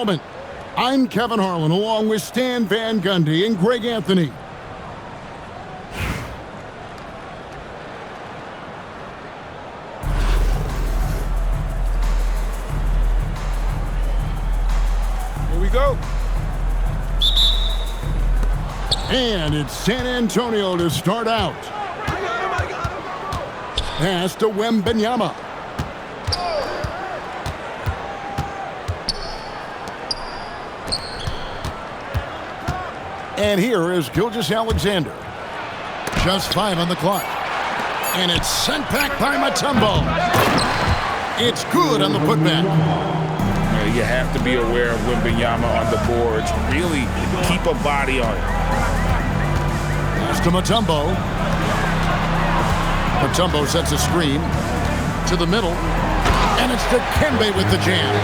moment. I'm Kevin Harlan along with Stan Van Gundy and Greg Anthony. Here we go. And it's San Antonio to start out. Pass to Wembanyama. And here is Gilgeous-Alexander. Just 5 on the clock. And it's sent back by Mutombo. It's good on the putback. You have to be aware of Wembanyama on the boards. Really keep a body on it. Pass to Mutombo. Mutombo sets a screen to the middle, and it's Dikembe with the jam.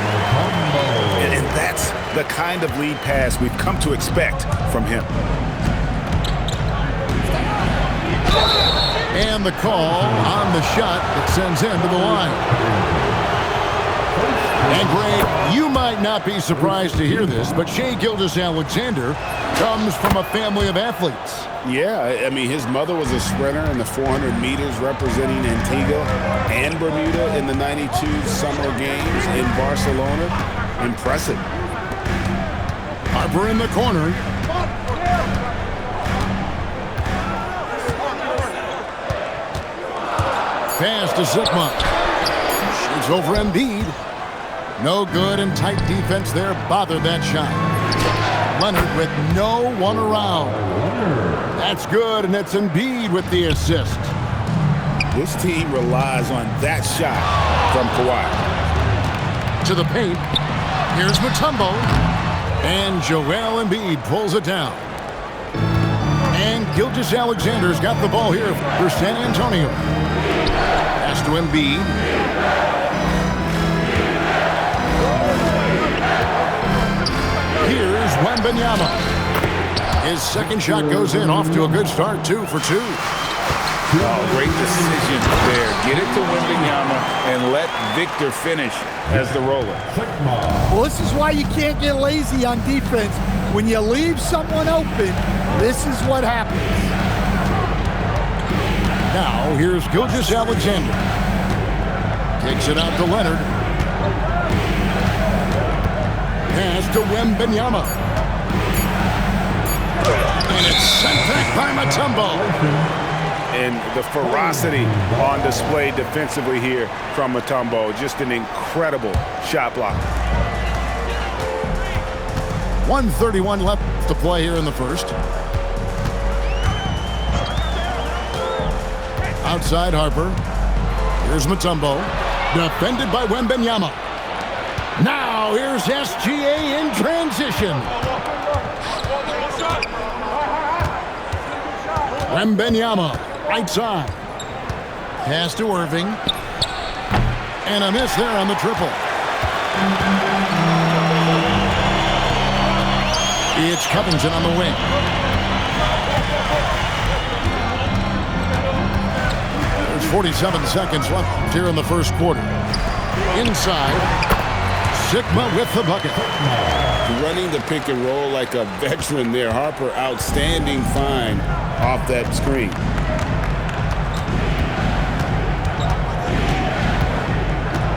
And that's the kind of lead pass we've come to expect from him. And the call on the shot that sends him to the line. And Greg, you might not be surprised to hear this, but Shai Gilgeous-Alexander comes from a family of athletes. Yeah, I mean, his mother was a sprinter in the 400 meters representing Antigua and Bermuda in the 92 Summer Games in Barcelona. Impressive. Harper in the corner. Pass to Sikma. Shoots over Embiid. No good, and tight defense there bothered that shot. Leonard with no one around. That's good, and it's Embiid with the assist. This team relies on that shot from Kawhi. To the paint. Here's Mutombo. And Joel Embiid pulls it down. And Gilgeous-Alexander's got the ball here for San Antonio. Pass to Embiid. Here's Wembanyama. His second shot goes in, off to a good start, 2 for 2. Oh, great decision there. Get it to Wembanyama and let Victor finish as the roller. Well, this is why you can't get lazy on defense. When you leave someone open, this is what happens. Now, here's Gilgeous-Alexander. Takes it out to Leonard. Pass to Wembanyama. And it's sent back by Mutombo. And the ferocity on display defensively here from Mutombo. Just an incredible shot block. 1:31 left to play here in the first. Outside Harper. Here's Mutombo. Defended by Wembanyama. Now here's SGA in transition. Wembanyama, right side. Pass to Irving. And a miss there on the triple. It's Covington on the wing. There's 47 seconds left here in the first quarter. Inside. Sikma with the bucket. Running the pick and roll like a veteran there. Harper, outstanding find off that screen.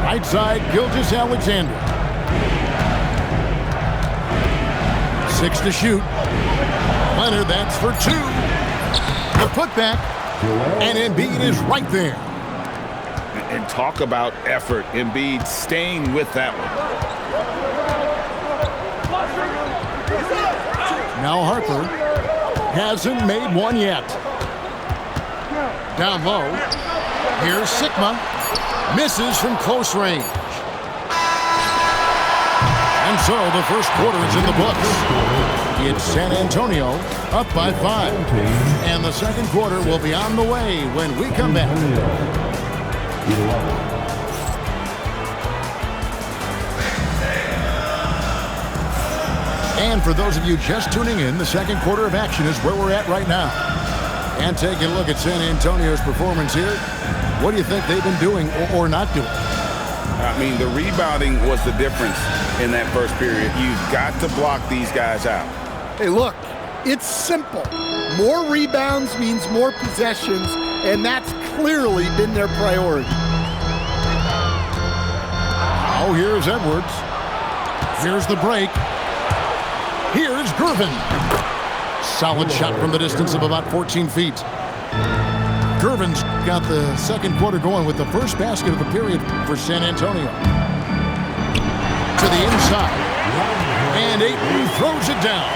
Right side, Gilgeous-Alexander. 6 to shoot. Leonard, that's for 2. The putback. And Embiid is right there. And talk about effort. Embiid staying with that one. Now Harper hasn't made one yet. Down low. Here's Sikma. Misses from close range. And so the first quarter is in the books. It's San Antonio up by 5. And the second quarter will be on the way when we come back. And for those of you just tuning in, the second quarter of action is where we're at right now. And taking a look at San Antonio's performance here, what do you think they've been doing or not doing? I mean, the rebounding was the difference in that first period. You've got to block these guys out. Hey, look, it's simple. More rebounds means more possessions, and that's clearly been their priority. Oh, here's Edwards. Here's the break. Here's Gervin. Solid shot from the distance of about 14 feet. Gervin's got the second quarter going with the first basket of the period for San Antonio. To the inside. And Ayton throws it down.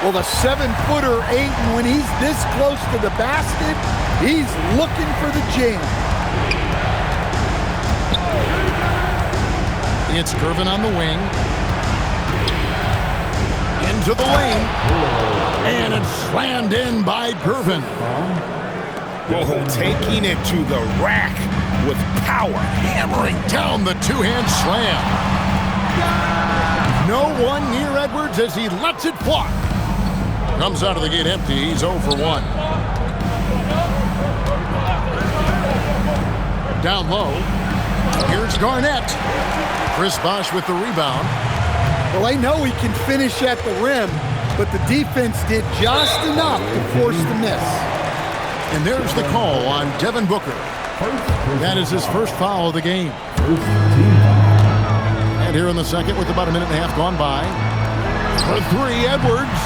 Well, the 7-footer Ayton, when he's this close to the basket, he's looking for the jam. It's Gervin on the wing. Into the lane. And it's slammed in by Gervin. Oh, taking it to the rack with power. Hammering down the two-hand slam. No one near Edwards as he lets it fly. Comes out of the gate empty. He's 0 for 1. Down low. Here's Garnett. Chris Bosh with the rebound. Well, I know he can finish at the rim, but the defense did just enough to force the miss. And there's the call on Devin Booker. That is his first foul of the game. And here in the second with about a minute and a half gone by. For three, Edwards.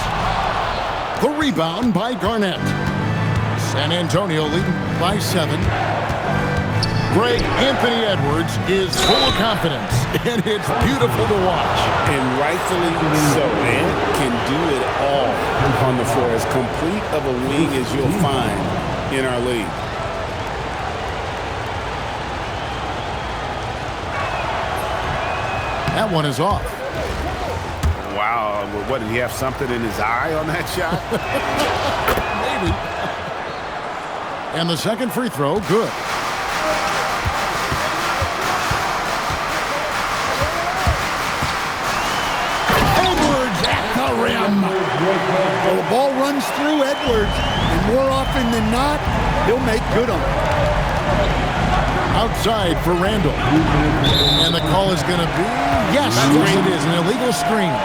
The rebound by Garnett. San Antonio leading by 7. Greg Anthony Edwards is full of confidence, and it's beautiful to watch. And rightfully so. Ant can do it all on the floor. As complete of a wing as you'll find in our league. That one is off. Wow. What, did he have something in his eye on that shot? Maybe. And the second free throw, good. Edwards at the rim. Well, the ball runs through Edwards, and more often than not, he'll make good on it. Outside for Randall. And the call is going to be, yes, it is, an illegal screen.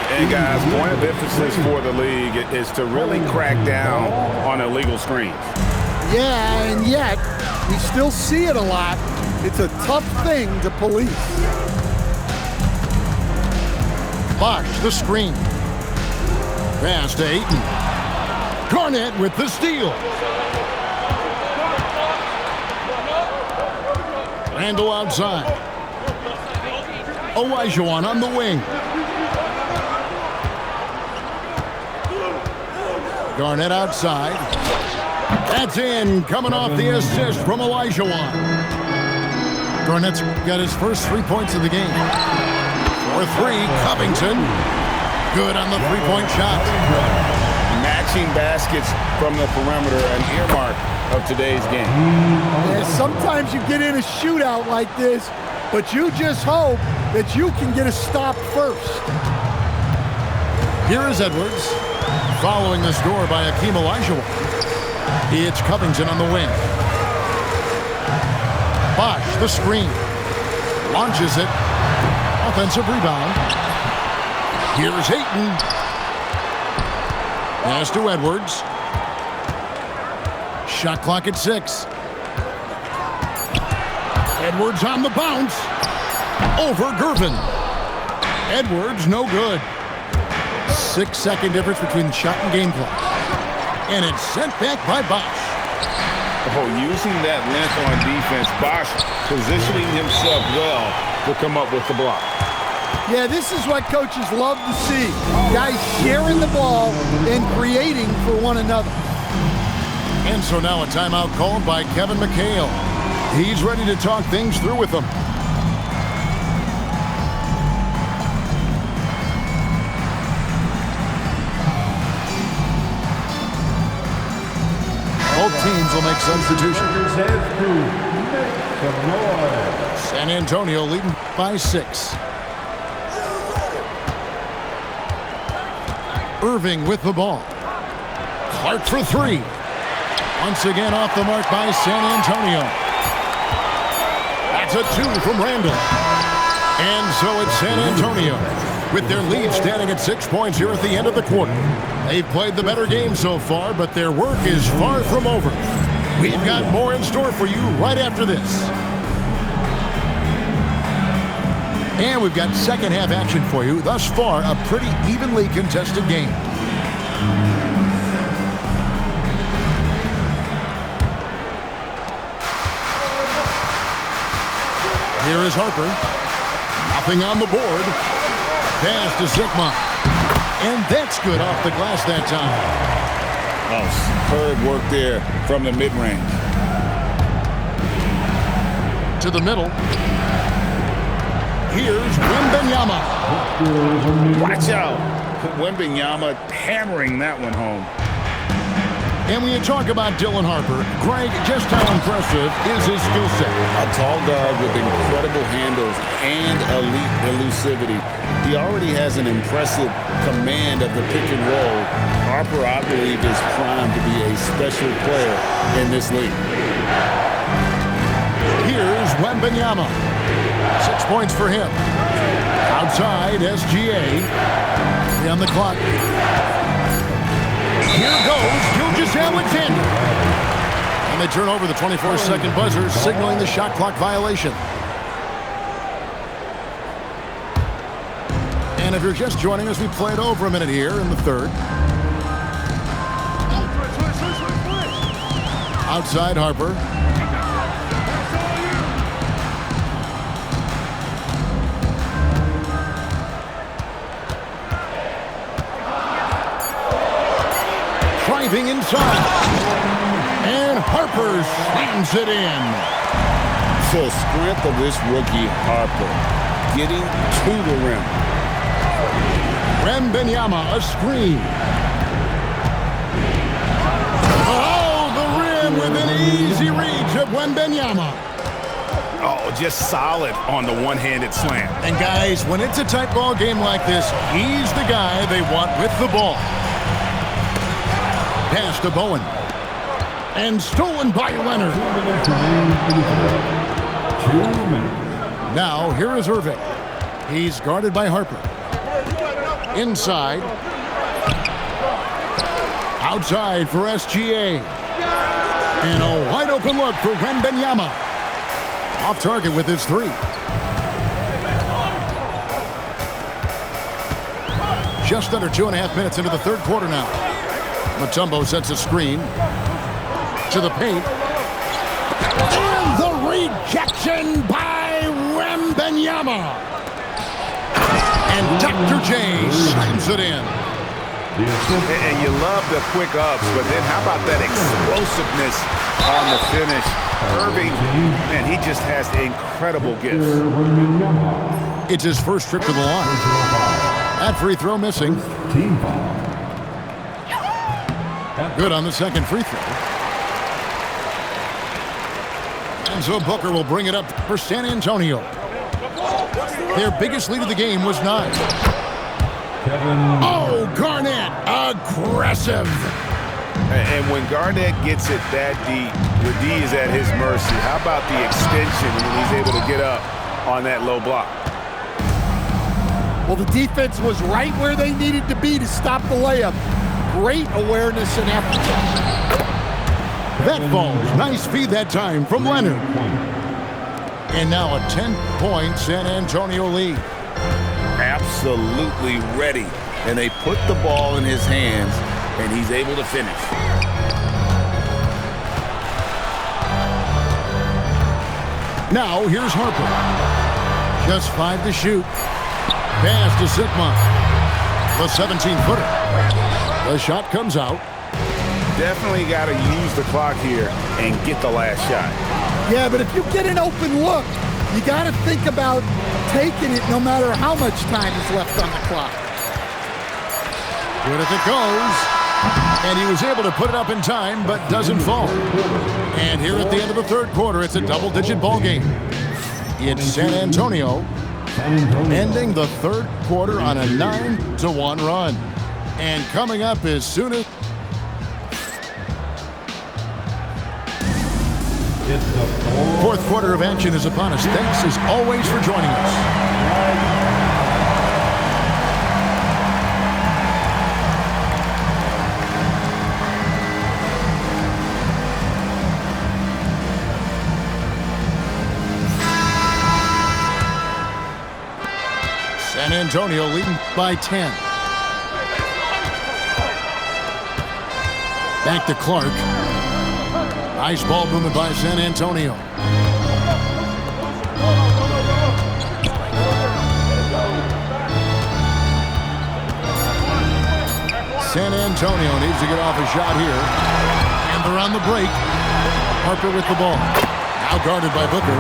And guys, point of emphasis for the league is to really crack down on illegal screens. Yeah, and yet, we still see it a lot. It's a tough thing to police. Bosh, the screen. Pass to Ayton. Garnett with the steal. Randall outside. Olajuwon on the wing. Garnett outside. That's in, coming off the assist from Olajuwon. Garnett's got his first 3 points of the game. For 3, Covington. Good on the three-point shot. Matching baskets from the perimeter, an earmark of today's game. Yeah, sometimes you get in a shootout like this, but you just hope that you can get a stop first. Here is Edwards. Following the score by Hakeem Olajuwon. It's Covington on the wing. Bosh, the screen. Launches it. Offensive rebound. Here's Ayton. Pass to Edwards. Shot clock at 6. Edwards on the bounce. Over Gervin. Edwards, no good. 6-second difference between the shot and game clock. And it's sent back by Bosh. Oh, using that length on defense, Bosh positioning himself well to come up with the block. Yeah, this is what coaches love to see. Guys sharing the ball and creating for one another. And so now a timeout called by Kevin McHale. He's ready to talk things through with them. Both teams will make substitutions. San Antonio leading by 6. Irving with the ball. Clark for 3. Once again off the mark by San Antonio. That's a 2 from Randall. And so it's San Antonio with their lead standing at 6 points here at the end of the quarter. They've played the better game so far, but their work is far from over. We've got more in store for you right after this. And we've got second half action for you. Thus far, a pretty evenly contested game. Here is Harper. Nothing on the board. Pass to Zikma. And that's good off the glass that time. Oh, superb work there from the mid-range. To the middle. Here's Wembanyama. Watch out. Wembanyama hammering that one home. And when you talk about Dylan Harper, Greg, just how impressive is his skill set? A tall guard with incredible handles and elite elusivity. He already has an impressive command of the pick and roll. Harper, I believe, is primed to be a special player in this league. Here's Wembanyama. 6 points for him. Outside, SGA. On the clock. Here goes Gilgeous Alexander. And they turn over the 24-second buzzer, signaling the shot clock violation. And if you're just joining us, we played over a minute here in the third. Outside Harper. Driving inside. And Harper slams it in. The strength of this rookie, Harper, getting to the rim. Wembanyama, a screen. Oh, the rim with an easy reach of Wembanyama. Oh, just solid on the one-handed slam. And guys, when it's a tight ball game like this, he's the guy they want with the ball. Pass to Bowen. And stolen by Leonard. Now, here is Irving. He's guarded by Harper. Inside. Outside for SGA. And a wide open look for Wembanyama. Off target with his three. Just under 2.5 minutes into the third quarter now. Mutombo sets a screen to the paint. And the rejection by Wembanyama. And Dr. J slams it in. And you love the quick ups, but then how about that explosiveness on the finish? Irving, man, he just has incredible gifts. It's his first trip to the line. That free throw missing. Good on the second free throw. And so Booker will bring it up for San Antonio. Their biggest lead of the game was 9. Oh, Garnett, aggressive. And when Garnett gets it that deep, the D is at his mercy. How about the extension when he's able to get up on that low block? Well, the defense was right where they needed to be to stop the layup. Great awareness and effort. That falls. Nice feed that time from Leonard. And now a 10-point San Antonio lead. Absolutely ready. And they put the ball in his hands, and he's able to finish. Now here's Harper. Just 5 to shoot. Pass to Zikma. The 17-footer. The shot comes out. Definitely got to use the clock here and get the last shot. Yeah, but if you get an open look, you got to think about taking it no matter how much time is left on the clock. Good if it goes. And he was able to put it up in time, but doesn't fall. And here at the end of the third quarter, it's a double-digit ball game. It's San Antonio ending the third quarter on a 9-1 run. And coming up as soon as Fourth quarter of action is upon us. Thanks as always for joining us. San Antonio leading by 10. Back to Clark. Nice ball movement by San Antonio. San Antonio needs to get off a shot here. And they're on the break. Harper with the ball. Now guarded by Booker.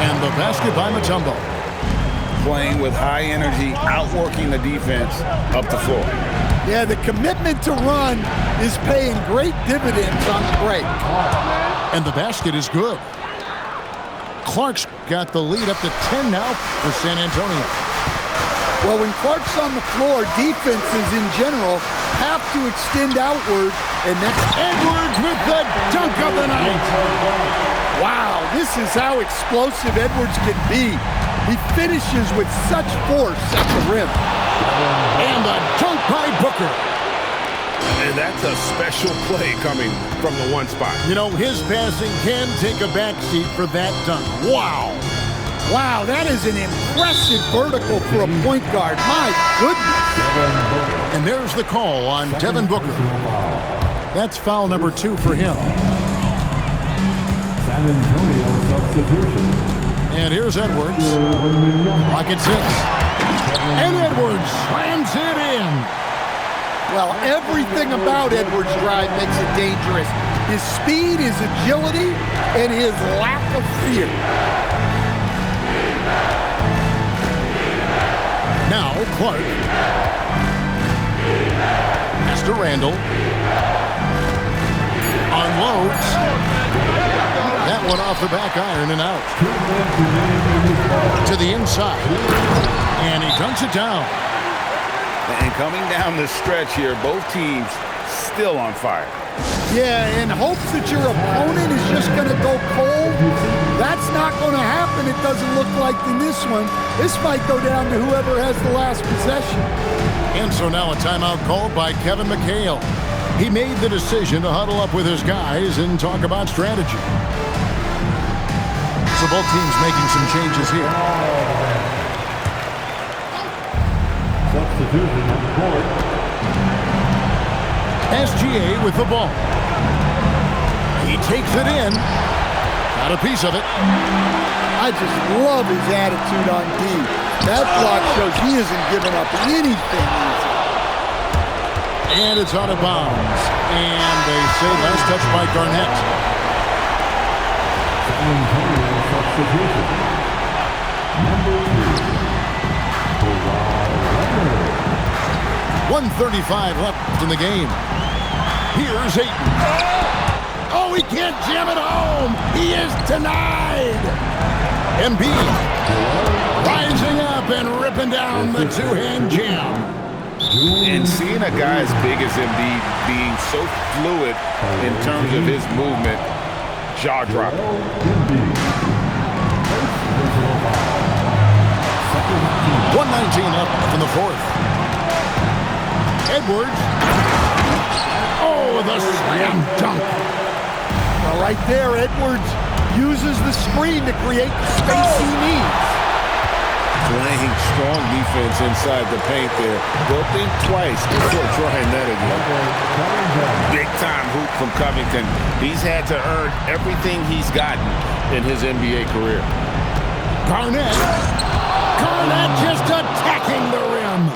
And the basket by Mutombo. Playing with high energy, outworking the defense up the floor. Yeah, the commitment to run is paying great dividends on the break. And the basket is good. Clark's got the lead up to 10 now for San Antonio. Well, when Clark's on the floor, defenses in general have to extend outward, and that's Edwards with the dunk of the night. Wow, this is how explosive Edwards can be. He finishes with such force at the rim. And the dunk by Booker. And that's a special play coming from the one spot. You know, his passing can take a backseat for that dunk. Wow. Wow, that is an impressive vertical for a point guard. My goodness. And there's the call on Devin Booker. That's foul number 2 for him. San Antonio substitution. And here's Edwards. Rockets hits. And Edwards slams it in. Well, everything about Edwards' drive makes it dangerous. His speed, his agility, and his lack of fear. Now Clark. Pass to Randall. Unloads. That one off the back iron and out. To the inside. And he dunks it down. And coming down the stretch here, both teams still on fire. Yeah, in hopes that your opponent is just going to go cold, that's not going to happen, it doesn't look like in this one. This might go down to whoever has the last possession. And so now a timeout called by Kevin McHale. He made the decision to huddle up with his guys and talk about strategy. So both teams making some changes here. Substitution on the court. SGA with the ball. He takes it in. Got a piece of it. I just love his attitude on D. That block shows he isn't giving up anything easy. And it's out of bounds. And they say last touch by Garnett. San Antonio substitution. Number 2. 1:35 left in the game. Here's Ayton. Oh, he can't jam it home. He is denied. Embiid rising up and ripping down the two-hand jam. And seeing a guy as big as Embiid being so fluid in terms of his movement, jaw-dropping. 1:19 left in the fourth. Edwards. Oh, the slam dunk. Well, right there, Edwards uses the screen to create the space he needs. Playing strong defense inside the paint there. They'll think twice before trying that again. Big time hoop from Covington. He's had to earn everything he's gotten in his NBA career. Garnett just attacking the rim.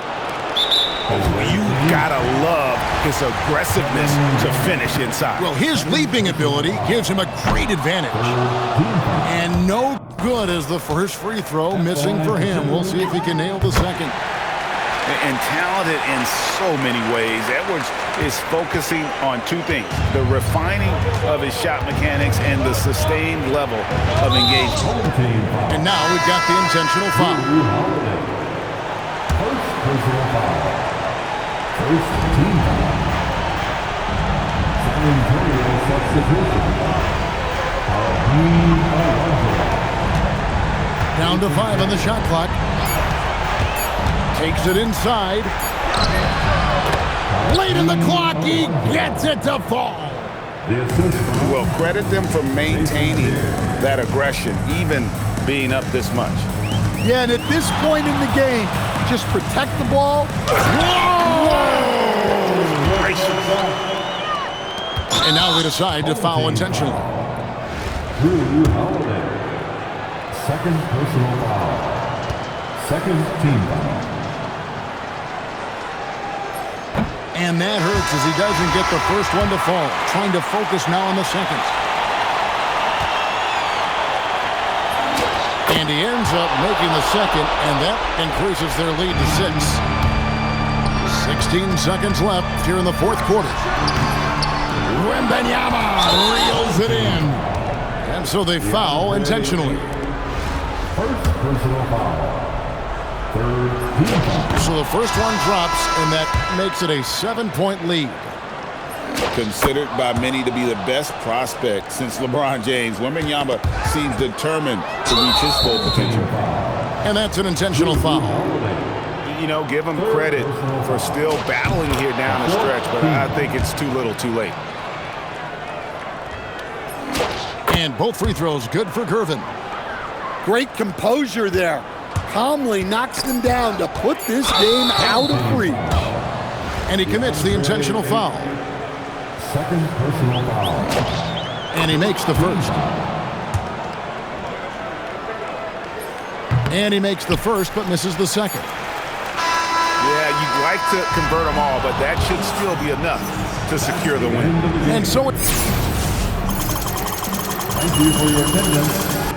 You gotta love his aggressiveness to finish inside. Well, his leaping ability gives him a great advantage. And no good as the first free throw missing for him. We'll see if he can nail the second. And talented in so many ways. Edwards is focusing on two things: the refining of his shot mechanics and the sustained level of engagement. And now we've got the intentional foul. Personal foul. First team foul. San Antonio substitution. Down to 5 on the shot clock. Takes it inside. Late in the clock, he gets it to fall. The assist foul. Well, credit them for maintaining that aggression, even being up this much. Yeah, and at this point in the game, just protect the ball. And now they decide to foul intentionally. Drew Holiday. Second personal foul. Second team foul. And that hurts as he doesn't get the first one to fall. Trying to focus now on the second. And he ends up making the second, and that increases their lead to 6. 16 seconds left here in the fourth quarter. Wembanyama reels it in. And so they foul intentionally. First personal foul. Third team foul. So the first one drops, and that makes it a 7-point lead. Considered by many to be the best prospect since LeBron James, Wembanyama seems determined to reach his full potential. And that's an intentional foul. You know, give him credit for still battling here down the stretch, but I think it's too little too late. And both free throws good for Gervin. Great composure there. Calmly knocks them down to put this game out of reach. And he commits the intentional foul. Second personal foul. And he makes the first. And he makes the first, but misses the second. Yeah, you'd like to convert them all, but that should still be enough to secure the win. And so it... Thank you for your attendance.